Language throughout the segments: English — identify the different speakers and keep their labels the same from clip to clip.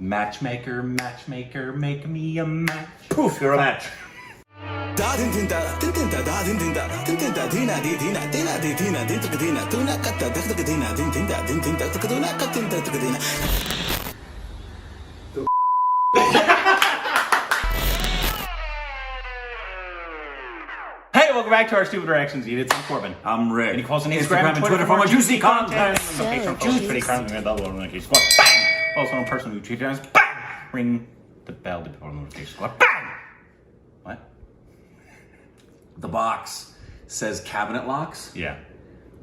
Speaker 1: Matchmaker, matchmaker, make me a match.
Speaker 2: Poof, you're a match.
Speaker 1: Hey, welcome back to our Stupid Reactions Unit. I'm Corbin.
Speaker 2: I'm Rick.
Speaker 1: Any calls on
Speaker 2: Instagram and Twitter for more juicy content.
Speaker 1: Juicy content. Bang! Also, a person who treated us. Bang! Ring the bell before the notification squad. Bang! What?
Speaker 2: The box says cabinet locks.
Speaker 1: Yeah.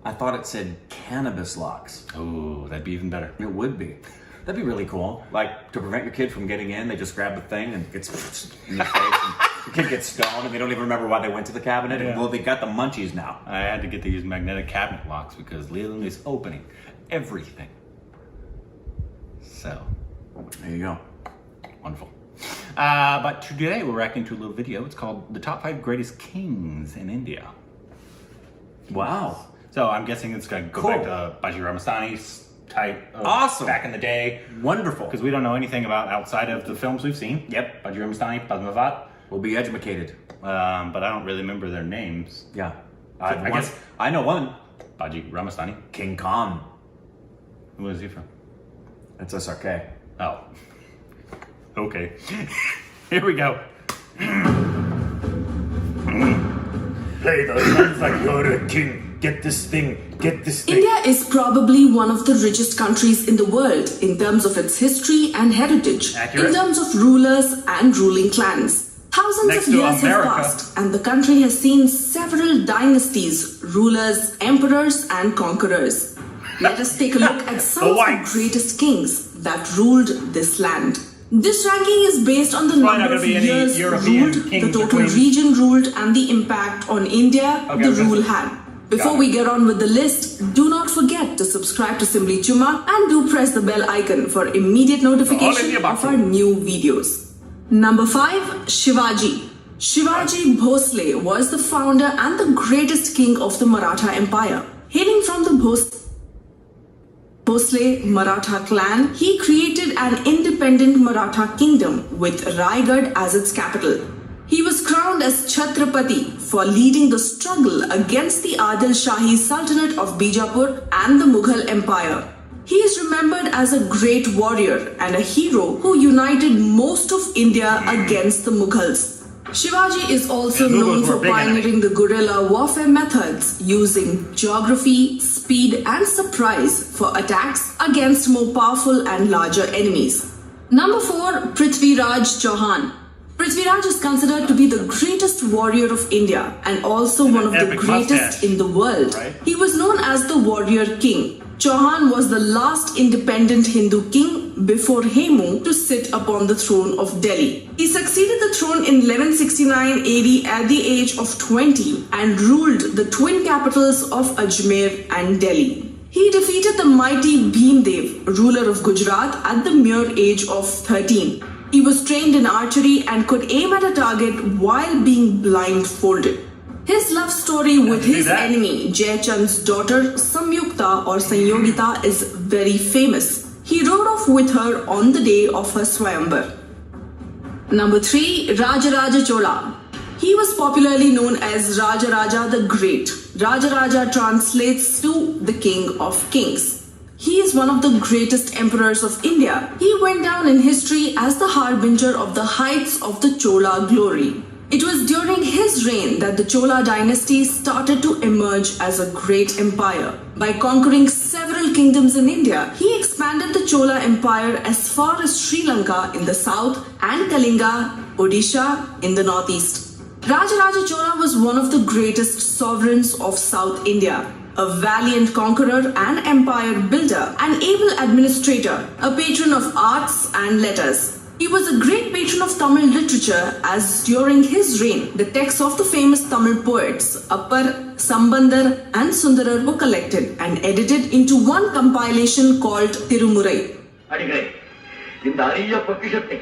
Speaker 2: I thought it said cannabis locks.
Speaker 1: Ooh, that'd be even better.
Speaker 2: It would be. That'd be really cool. Like, to prevent your kid from getting in, they just grab the thing and it's in their face. And the kid gets stoned and they don't even remember why they went to the cabinet.
Speaker 1: Yeah.
Speaker 2: And, well, they got the munchies now.
Speaker 1: I had to get these magnetic cabinet locks because Leland is opening everything. So,
Speaker 2: There you go.
Speaker 1: wonderful. But today we're reacting to a little video. It's called The Top 5 Greatest Kings in India.
Speaker 2: Wow.
Speaker 1: So I'm guessing it's going to go back to Baji Ramastani's type of
Speaker 2: Awesome.
Speaker 1: back in the day.
Speaker 2: Wonderful.
Speaker 1: Because we don't know anything about outside of the films we've seen.
Speaker 2: Yep.
Speaker 1: Baji Ramastani, Padmavat.
Speaker 2: We'll be educated.
Speaker 1: But I don't really remember their names.
Speaker 2: Yeah.
Speaker 1: I guess
Speaker 2: I know one.
Speaker 1: Baji Ramastani.
Speaker 2: King Khan.
Speaker 1: Who is he from?
Speaker 2: That's SRK.
Speaker 1: Oh. Okay. Here we go.
Speaker 3: Hey, the sounds like you're a king. Get this thing. Get this thing.
Speaker 4: India is probably one of the richest countries in the world in terms of its history and heritage,
Speaker 1: Accurate.
Speaker 4: in terms of rulers and ruling clans. Thousands
Speaker 1: Next
Speaker 4: of
Speaker 1: to
Speaker 4: years
Speaker 1: America.
Speaker 4: have passed, and the country has seen several dynasties, rulers, emperors, and conquerors. Let us take a look at some of the
Speaker 1: whites.
Speaker 4: greatest kings that ruled this land. This ranking is based on the
Speaker 1: Probably not
Speaker 4: number
Speaker 1: gonna
Speaker 4: of
Speaker 1: be any
Speaker 4: years
Speaker 1: European
Speaker 4: ruled, the
Speaker 1: kings or
Speaker 4: total
Speaker 1: queens.
Speaker 4: region ruled, and the impact on India
Speaker 1: Okay,
Speaker 4: the
Speaker 1: okay.
Speaker 4: rule had. Before we get on with the list, do not forget to subscribe to Simply Chuma and do press the bell icon for immediate notification of our new videos. Number 5. Shivaji. Shivaji Bhosle was the founder and the greatest king of the Maratha Empire. Hailing from the Bhosle Maratha clan, he created an independent Maratha kingdom with Raigad as its capital. He was crowned as Chhatrapati for leading the struggle against the Adil Shahi Sultanate of Bijapur and the Mughal Empire. He is remembered as a great warrior and a hero who united most of India against the Mughals. Shivaji is also known for pioneering the guerrilla warfare methods using geography, speed and surprise for attacks against more powerful and larger enemies. Number 4. Prithviraj Chauhan. Prithviraj is considered to be the greatest warrior of India and also one of the
Speaker 1: epic
Speaker 4: greatest
Speaker 1: mustache,
Speaker 4: in the world.
Speaker 1: right?
Speaker 4: He was known as the warrior king. Chauhan was the last independent Hindu king before Hemu to sit upon the throne of Delhi. He succeeded the throne in 1169 AD at the age of 20 and ruled the twin capitals of Ajmer and Delhi. He defeated the mighty Bhimdev, ruler of Gujarat, at the mere age of 13. He was trained in archery and could aim at a target while being blindfolded. His love story with his enemy, Jayachand's daughter Samyukta or Sanyogita, is very famous. He rode off with her on the day of her Swayamvar. Number 3. Rajaraja Chola. He was popularly known as Rajaraja the Great. Rajaraja translates to the King of Kings. He is one of the greatest emperors of India. He went down in history as the harbinger of the heights of the Chola glory. It was during his reign that the Chola dynasty started to emerge as a great empire. By conquering several kingdoms in India, he expanded the Chola Empire as far as Sri Lanka in the south and Kalinga, Odisha in the northeast. Rajaraja Chola was one of the greatest sovereigns of South India. A valiant conqueror and empire builder, an able administrator, a patron of arts and letters. He was a great patron of Tamil literature, as during his reign, the texts of the famous Tamil poets Appar, Sambandar and Sundarar were collected and edited into one compilation called Tirumurai.
Speaker 5: அடிகளே, இந்த அரிய பொக்கிஷத்தை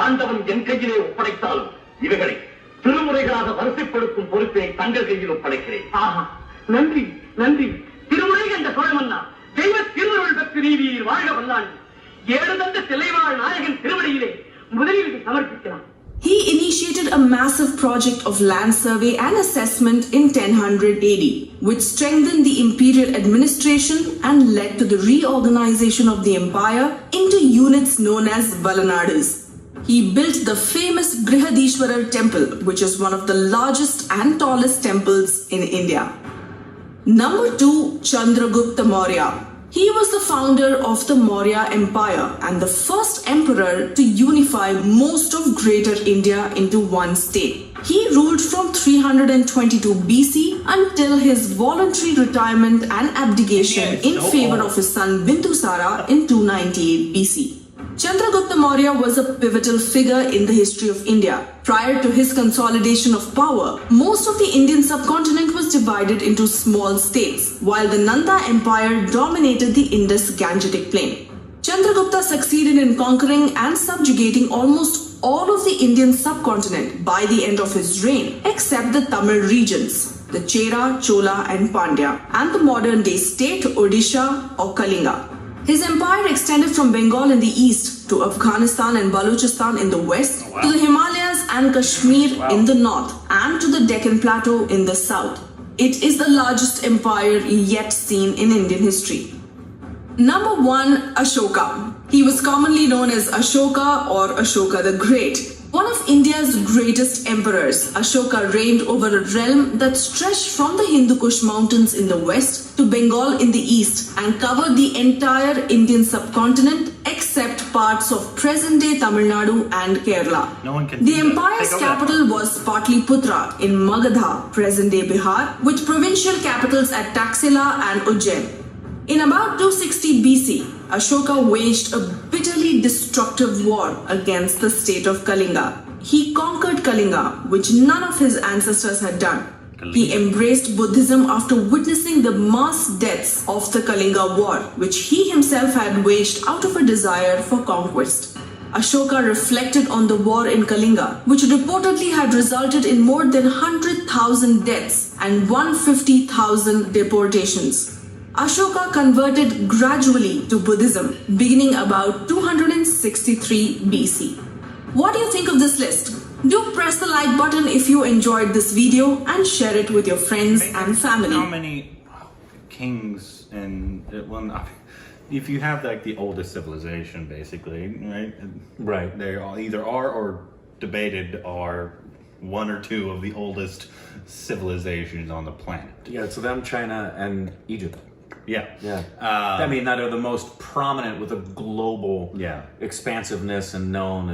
Speaker 5: ஆண்டவன் என் கையிலே ஒப்படைத்தாலும் இவைகளை திருமுறைகளாக வரிசைப்படுத்தும் பொறுப்பினை தங்கள் கையில் ஒப்படைக்கிறேன். ஆஹா, நன்றி நன்றி. திருமுறை என்ற சோழமன்னா தெய்வ திருவருள் பெற்று நீதியில் வாழ்க வல்லான். ஏழு தந்த சிலைவாழ் நாயகன் துறையிலே முதலீடு சமர்ப்பிக்கலாம்.
Speaker 4: He initiated a massive project of land survey and assessment in 1000 AD, which strengthened the imperial administration and led to the reorganization of the empire into units known as Valanadis. He built the famous Brihadishwarar temple, which is one of the largest and tallest temples in India. Number 2, Chandragupta Maurya. He was the founder of the Maurya Empire and the first emperor to unify most of Greater India into one state. He ruled from 322 BC until his voluntary retirement and abdication in favor of his son Bindusara in 298 BC. Chandragupta Maurya was a pivotal figure in the history of India. Prior to his consolidation of power, most of the Indian subcontinent was divided into small states, while the Nanda Empire dominated the Indus-Gangetic plain. Chandragupta succeeded in conquering and subjugating almost all of the Indian subcontinent by the end of his reign, except the Tamil regions, the Chera, Chola and Pandya, and the modern-day state Odisha or Kalinga. His empire extended from Bengal in the east to Afghanistan and Balochistan in the west, to the Himalayas and Kashmir in the north, and to the Deccan Plateau in the south. It is the largest empire yet seen in Indian history. Number 1, Ashoka. He was commonly known as Ashoka or Ashoka the Great. One of India's greatest emperors, Ashoka reigned over a realm that stretched from the Hindu Kush mountains in the west to Bengal in the east and covered the entire Indian subcontinent except parts of present-day Tamil Nadu and Kerala.
Speaker 1: No one can
Speaker 4: The empire's capital was Patliputra in Magadha, present-day Bihar, with provincial capitals at Taxila and Ujjain. In about 260 BC, Ashoka waged a bitterly destructive war against the state of Kalinga. He conquered Kalinga, which none of his ancestors had done. He embraced Buddhism after witnessing the mass deaths of the Kalinga War, which he himself had waged out of a desire for conquest. Ashoka reflected on the war in Kalinga, which reportedly had resulted in more than 100,000 deaths and 150,000 deportations. Ashoka converted gradually to Buddhism, beginning about 263 BC. What do you think of this list? Do press the like button if you enjoyed this video and share it with your friends and family.
Speaker 1: How many kings and if you have like the oldest civilization, basically, right?
Speaker 2: Right.
Speaker 1: They all either are or debated are one or two of the oldest civilizations on the planet.
Speaker 2: Yeah, so them, China, and Egypt.
Speaker 1: Yeah.
Speaker 2: Yeah. I mean, that are the most prominent with a global expansiveness and known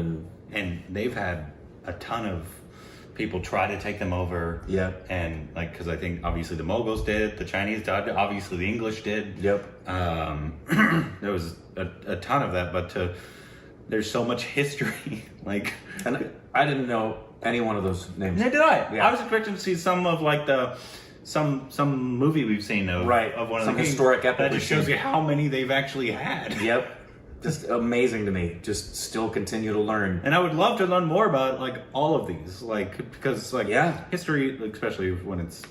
Speaker 1: and they've had a ton of people try to take them over.
Speaker 2: Yep.
Speaker 1: And like, because I think obviously the Mongols did, the Chinese did, obviously the English did.
Speaker 2: Yep.
Speaker 1: There was a ton of that, but there's so much history. Like,
Speaker 2: and I didn't know any one of those names.
Speaker 1: Neither did I.
Speaker 2: Yeah.
Speaker 1: I was expecting to see some of like some movie we've seen of one of
Speaker 2: some
Speaker 1: the
Speaker 2: historic epic.
Speaker 1: That just shows you how many they've actually had.
Speaker 2: Yep. Just amazing to me. Just still continue to learn.
Speaker 1: And I would love to learn more about like all of these, like because like history, especially when it's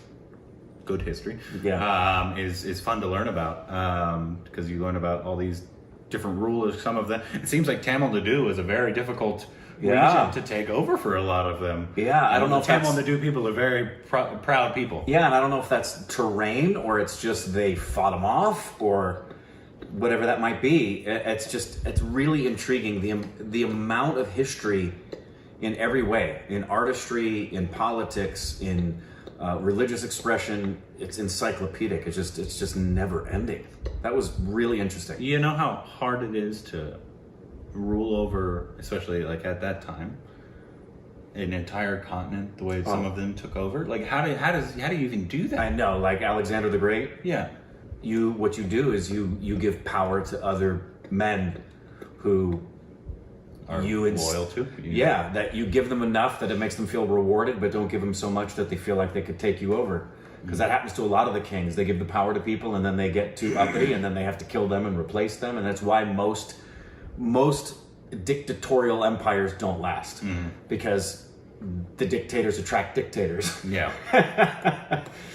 Speaker 1: good history, is fun to learn about because you learn about all these different rulers. Some of them, it seems like Tamil Nadu is a very difficult region to take over for a lot of them.
Speaker 2: Yeah, I don't know if
Speaker 1: Tamil Nadu people are very proud people.
Speaker 2: Yeah, and I don't know if that's terrain or it's just they fought them off or whatever that might be. It's really intriguing the amount of history in every way, in artistry, in politics, in religious expression. It's encyclopedic. It's just never ending. That was really interesting.
Speaker 1: You know how hard it is to rule over, especially like at that time, an entire continent the way some of them took over. Like how do you even do that?
Speaker 2: I know, like Alexander the Great.
Speaker 1: Yeah.
Speaker 2: What you do is you give power to other men who
Speaker 1: are loyal to.
Speaker 2: Yeah, that you give them enough that it makes them feel rewarded, but don't give them so much that they feel like they could take you over. Because that happens to a lot of the kings. They give the power to people and then they get too uppity and then they have to kill them and replace them. And that's why most dictatorial empires don't last. Because the dictators attract dictators.
Speaker 1: Yeah.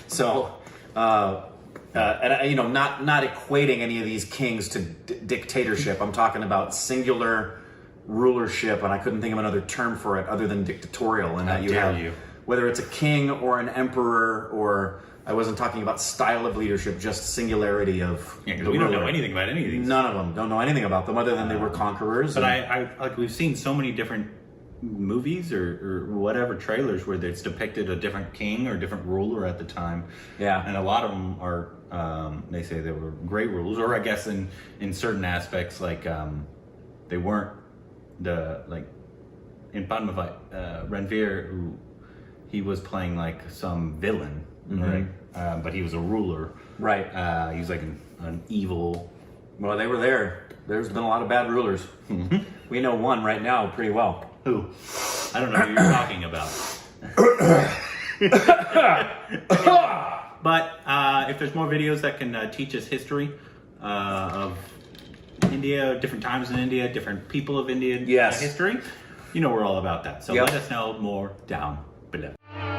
Speaker 2: So, and you know, not equating any of these kings to dictatorship. I'm talking about singular rulership, and I couldn't think of another term for it other than dictatorial. And that you
Speaker 1: dare
Speaker 2: have,
Speaker 1: you.
Speaker 2: whether it's a king or an emperor, or I wasn't talking about style of leadership, just singularity of.
Speaker 1: Yeah, because
Speaker 2: the
Speaker 1: we don't know
Speaker 2: ruler.
Speaker 1: anything about any of these.
Speaker 2: None of them don't know anything about them other than they were conquerors.
Speaker 1: But
Speaker 2: and-
Speaker 1: I like we've seen so many different movies or whatever trailers where it's depicted a different king or different ruler at the time.
Speaker 2: Yeah.
Speaker 1: And a lot of them are they say they were great rulers, or I guess in certain aspects like they weren't the like in Padmavati, Ranveer, who he was playing like some villain, right? But he was a ruler,
Speaker 2: Right.
Speaker 1: He was like an evil.
Speaker 2: Well, they were there. There's been a lot of bad rulers. We know one right now pretty well.
Speaker 1: Who? I don't know who you're talking about. But if there's more videos that can teach us history of India, different times in India, different people of Indian
Speaker 2: Yes.
Speaker 1: history, you know we're all about that. So
Speaker 2: Yep.
Speaker 1: let us know more down below.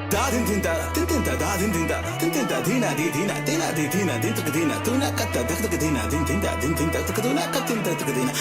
Speaker 6: Da din din da din din da da din din da din din da dina di dina dina di dina din tuk dina tuna katta dak dak dina din din da din din da tuk duna katin da tuk dina